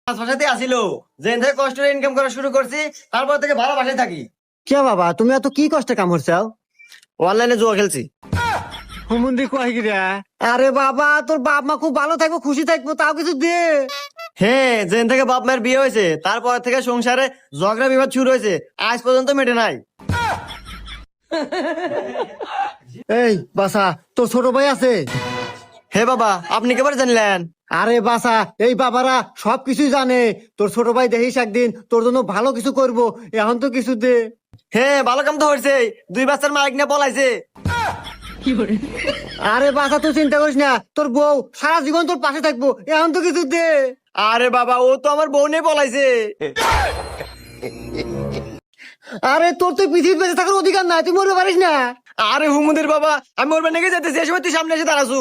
বাসাতে আসিল, যেদিন থেকে কষ্ট ইনকাম করা শুরু করছি তারপর থেকে ভালো বাসায় থাকি। কে বাবা তুমি এত কি কষ্টে কাম করছাও? অনলাইনে জুয়া খেলছি। হুমুন্দি কয় গিরা? আরে বাবা তোর বাপ মা খুব ভালো থাকবো, খুশি থাকবো, তাও কিছু দে। হ্যাঁ, যেদিন থেকে বাপ মায়ের বিয়ে হয়েছে তারপর থেকে সংসারে ঝগড়া বিবাদ শুরু হয়েছে, আজ পর্যন্ত মেটে নাই। এই বাসা, তোর ছোট ভাই আছে? হে বাবা, আপনি কেবারে জানলেন? আরে বাসা, এই বাবারা সবকিছুই জানে। তোর ছোট ভাই দেখিস একদিন তোর জন্য ভালো কিছু করব, এখন তো কিছু দে। হ্যাঁ, ভালো কাম তো হয়েছে, 2 বাচ্চার মালিক নিয়ে পলাইছে। আরে বাসা তুই চিন্তা করিস না, তোর বউ সারা জীবন তোর পাশে থাকবো, এখন তো কিছু দে। আরে বাবা, ও তো আমার বউ নিয়ে পলাইছে। আরে তোর তো পৃথিবীর বেঁচে থাকার অধিকার নাই, তুই মরতে পারিস না। আরে হুমুদের বাবা, আমি মরবার নাকি যেতেছি, এই সময় তুই সামনে এসে দাঁড়াছু।